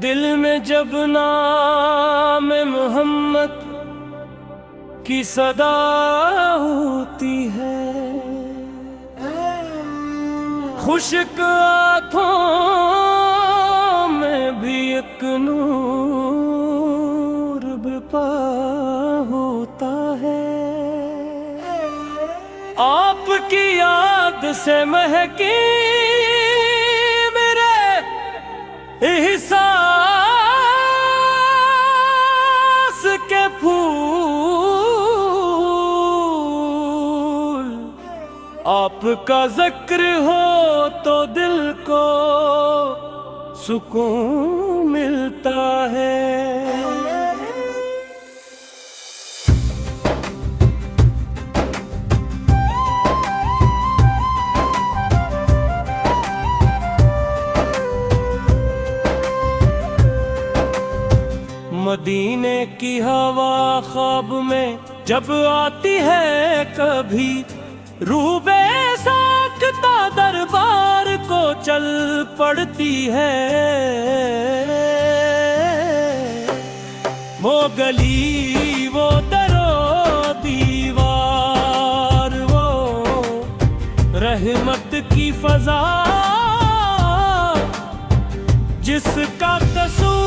दिल में जब नाम मोहम्मद की सदा होती है, खुश्क आँखों में भी एक नूर बरपा होता है। आपकी याद से महकी मेरे एहसास के फूल, आपका जिक्र हो तो दिल को सुकून मिलता है। मदीने की हवा ख्वाब में जब आती है कभी, रूबे साख्ता दरबार को चल पड़ती है। वो गली वो दरो दीवार, वो रहमत की फजा, जिसका कसूर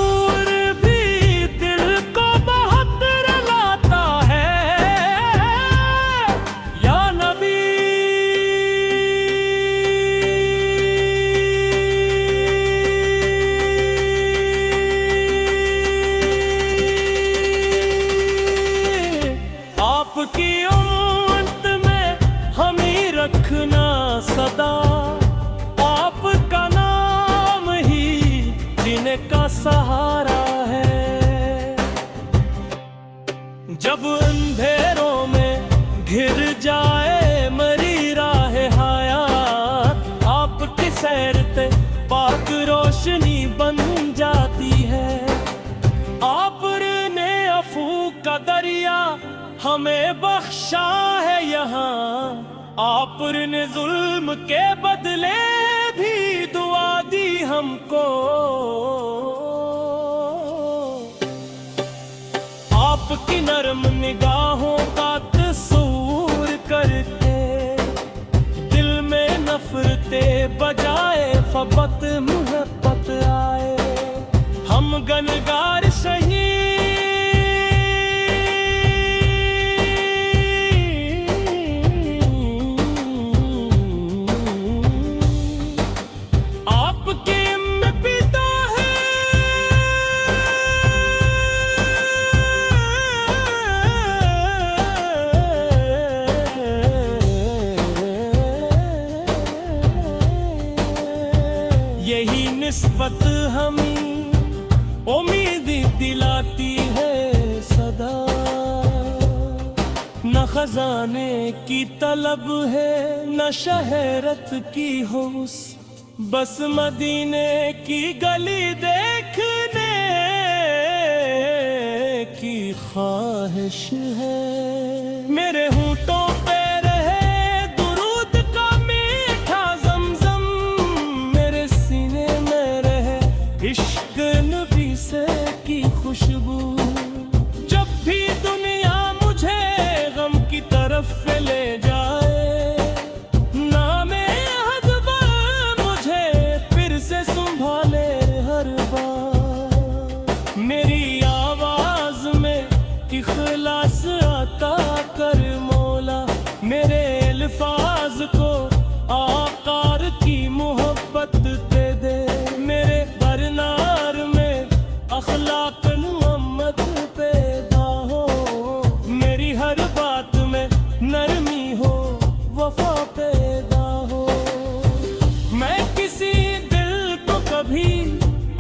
आपकी उम्मत में हमें रखना सदा, आपका नाम ही जिनका सहारा है। जब अंधेरों में घिर जाए मरी राह हयात, आपकी सैरते पाक रोशनी बन जाती है। आपने अफू का दरिया हमें बख्शा है यहाँ, आपने जुल्म के बदले भी दुआ दी हमको। आपकी नरम निगाहों का तस्वूर करके दिल में नफरते बजाए फबत मोहब्बत आए। हम गनगार सही यही निस्बत हमें उम्मीद दिलाती है सदा। न खजाने की तलब है न शहरत की होश, बस मदीने की गली देखने की ख्वाहिश है। मेरे होंठों पे इश्क नबी से की खुशबू, जब भी दुनिया मुझे गम की तरफ ले जाए, नामे अहद मुझे फिर से संभाले हर बार। मेरी आवाज में इखलास आता कर मौला, मेरे अल्फाज को आकार की मोहब्बत दे दे। मेरे बरनार में अखलाक मोहम्मद पैदा हो, मेरी हर बात में नरमी हो वफा पैदा हो। मैं किसी दिल को कभी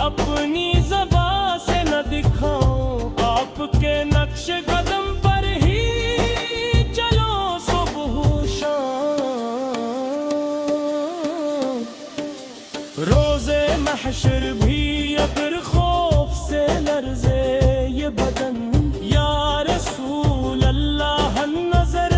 अपनी ज़बान से न दिखाऊं, आपके नक्श कदम पर ही चलो सुबह शाम। रोज़े महशर भी अगर खौफ से लर्ज़े ये बदन, या रसूल अल्लाह नज़र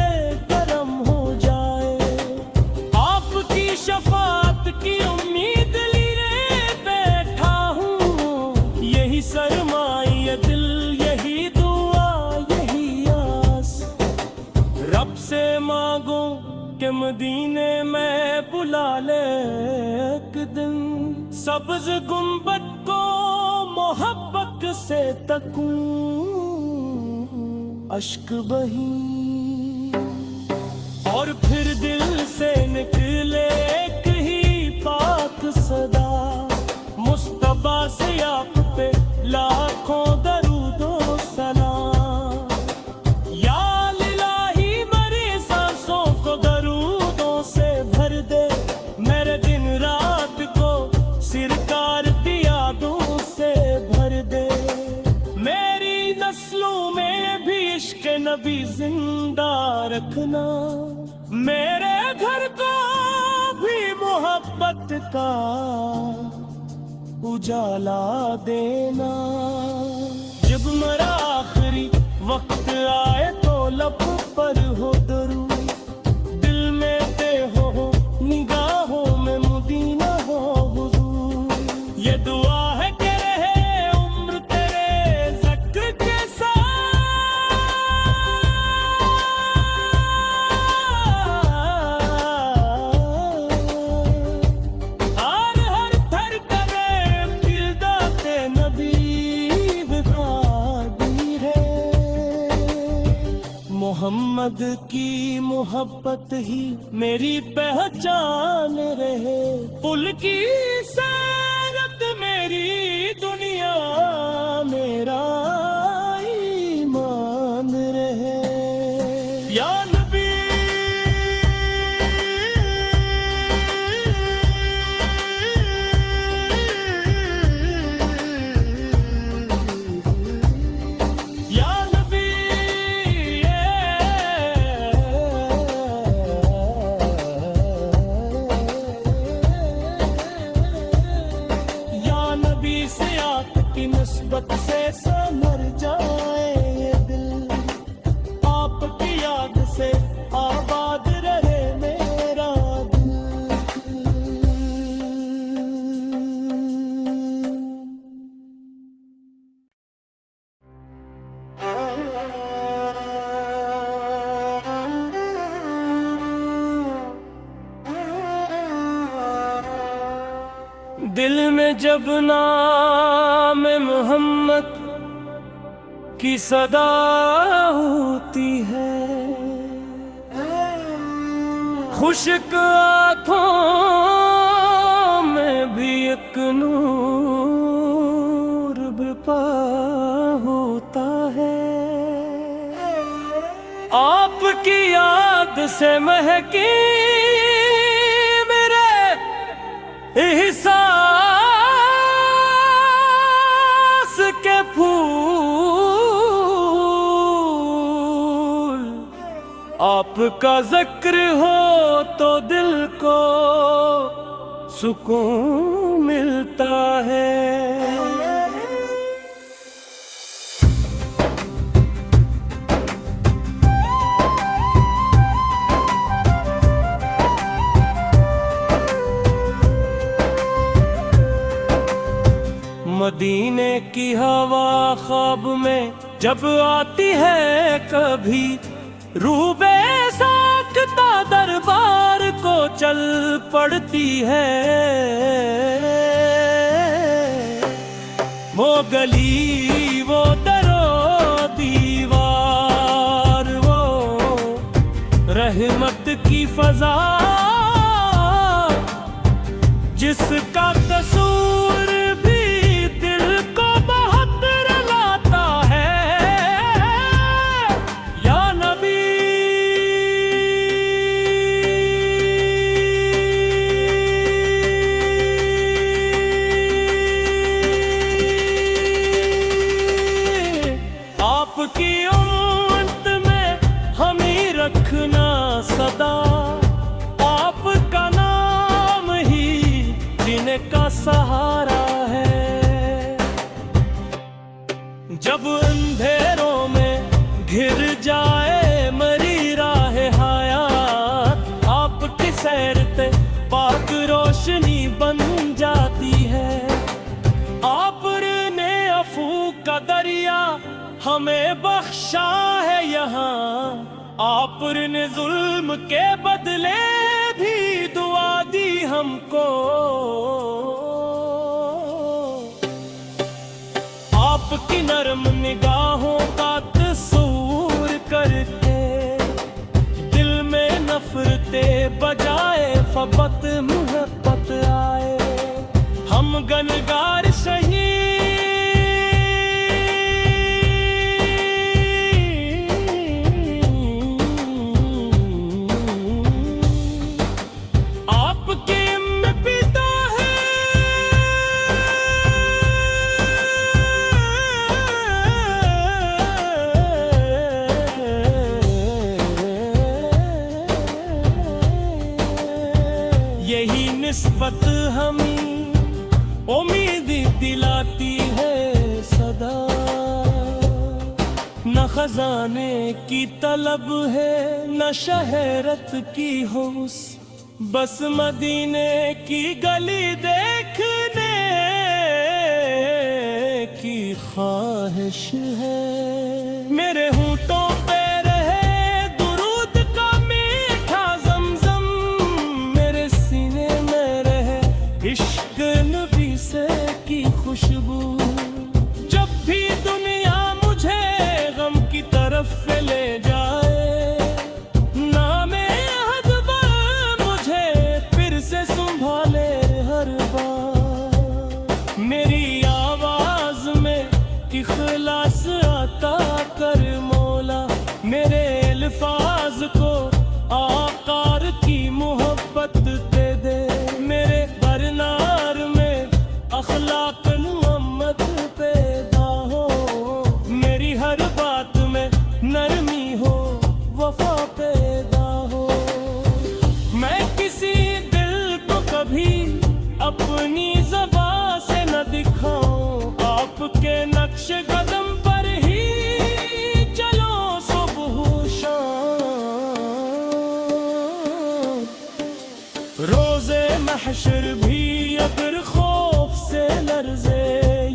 मदीने में बुला ले एक दिन, सब्ज गुंबद को मोहब्बत से तकूं, अश्क बही और फिर दिल से निकले एक ही पाक सदा, मुस्तफा से आप पे लाखों दरूदो सलाम। या लिलाही मेरी सांसों को दरूदों से भर दे, मेरे दिन रात को सिरकार की यादों से भर दे। मेरी नस्लों में भी इश्क नबी जिंदा रखना, मेरे घर को भी मोहब्बत का उजाला देना। जब मेरा आखिरी वक्त आए तो लब पर हो दरूद, दिल में ते हो निगाहों में मदीना हो हुजूर। ये दुआ है कि रहे उम्र तेरे ज़िक्र के साथ, हर थर करे दिलदाते नबी बिगाड़ी है। मोहम्मद की मोहब्बत ही मेरी पहचान रहे, पुल की सैरत मेरी दुनिया मेरा ईमान रहे। या नबी या नबी या नबी से आपकी निस्बत से संवर जाए ये दिल, आपकी याद से आबाद रहे मेरा दिल। दिल में जब नाम मोहम्मद की सदा होती है, खुश्क आँखों में भी एक नूर बेपा होता है। आपकी याद से महकी मेरे एहसास के फूल, आपका जिक्र हो तो दिल को सुकून मिलता है। मदीने की हवा ख्वाब में जब आती है कभी, रूह बेसाख्ता दरबार को चल पड़ती है। वो गली वो दरो दीवार, वो रहमत की फजा, जिसका कसूर भी दिल को बहुत रुलाता है। या नबी आपकी उम्मत में हमें रखना सदा, आपका नाम ही जिनका सहारा है। जब अंधेरों में घिर जाए मरी राह हयात, आपकी सैरते पाक रोशनी बन जाती है। आपने अफू का दरिया हमें बख्शा है यहाँ, आपने जुल्म के बदले भी दुआ दी हमको, आपकी नरम निगाहों का तस्वूर करके दिल में नफरते बजाए फबत मोहब्बत आए। हम गनगार शहीद आपके में पिता है, यही निस्बत हमें उम्मीद दिलाती है सदा। न खजाने की तलब है न शहरत की होश, बस मदीने की गली देखने की ख्वाहिश है। मेरे होंठों पे रहे दुरूद का मीठा ज़मज़म, मेरे सीने में रहे इश्क नबी से की खुशबू। जब भी दुनिया मुझे गम की तरफ ले जाए, नामे अहद मुझे फिर से संभाले हर बार। मेरी आवाज में इखलास अता कर मौला, मेरे अल्फाज को आकार की मोहब्बत दे दे। मेरे बरनार में अखलाक मोहम्मद पैदा हो, मेरी हर बात में नरमी हो वफा पैदा हो। मैं किसी दिल को कभी अपनी ज़बां से न दिखाऊं, आपके नक्श कदम पर ही चलो सुबह शाम। रोज़े महशर भी अगर खौफ से लर्ज़े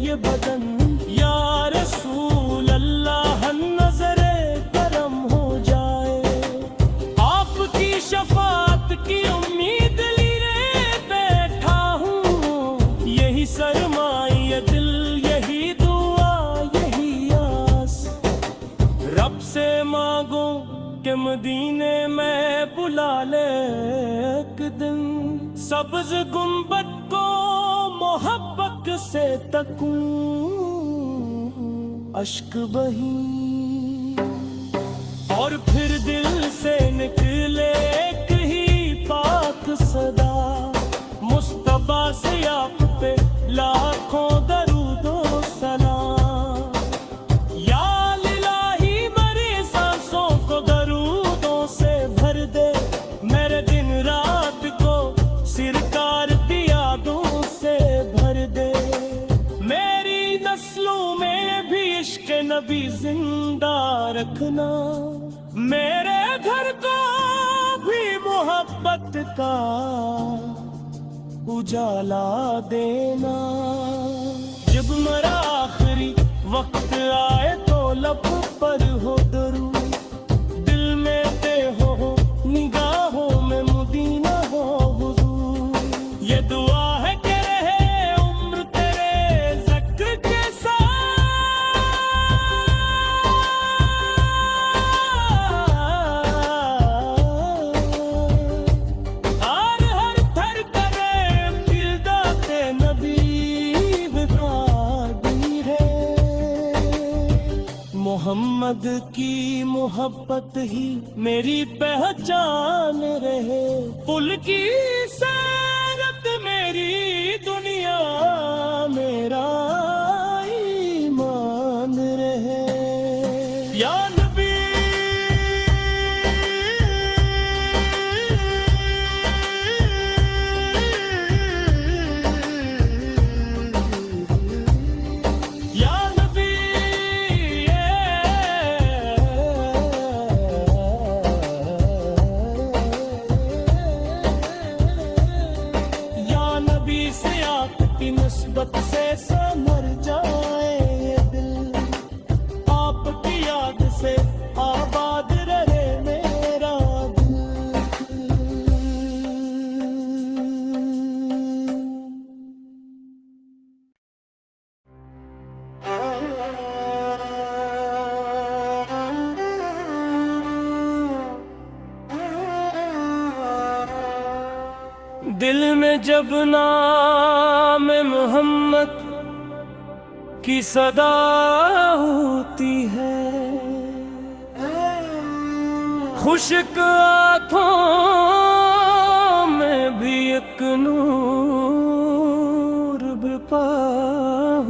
ये बदन, या रसूल अल्लाह नज़रे करम हो जाए। आपकी शफाअत की उम्मीद लिए बैठा हूँ, यही सरमाए दिल यही दुआ यही आस। रब से मांगो कि मदीने में बुला ले एक दिन, सब्ज़ गुंबद को मोहब्बत से तकूं अश्क बही, और फिर दिल से निकले एक ही पाक सदा। मुस्तफा से आप पे लाखों दरूदो सलाम। या इलाही मेरी सांसों को दरूदों से भर दे, मेरे दिन रात को सिरकार की यादों से भर दे। मेरी नस्लों में भी इश्क नबी जिंदा रखना, मेरे घर को भी मोहब्बत का उजाला देना। जब मेरा आखिरी वक्त आए तो लब पर हो दरूद, दिल में ते हो निगाहों में मदीना हो हुजूर। ये दुआ है कि रहे उम्र तेरे ज़िक्र के साथ, हर थर करे दिलदाते नबी बितारी है। मोहम्मद की मोहब्बत ही मेरी पहचान रहे, पुल की सैरत मेरी दुनिया मेरा ईमान रहे। या नबी या नबी या नबी से आपकी निस्बत से दिल में जब नाम मोहम्मद की सदा होती है, खुश्क आँखों में भी एक नूर बरपा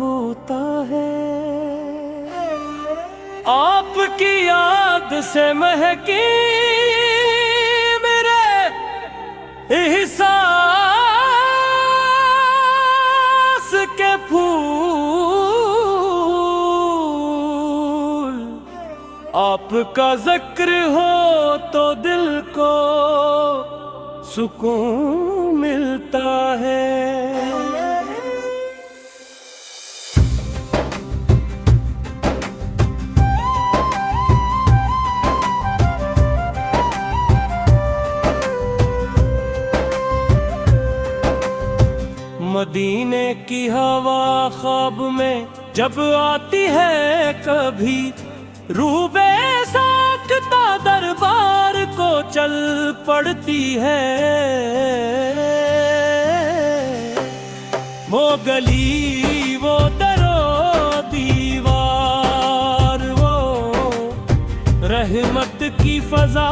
होता है। आपकी याद से महकी मेरे एहसास के फूल, आपका जिक्र हो तो दिल को सुकून मिलता है। मदीने की हवा ख्वाब में जब आती है कभी, रूह बेसाख्ता दरबार को चल पड़ती है। वो गली वो दरो दीवार, वो रहमत की फजा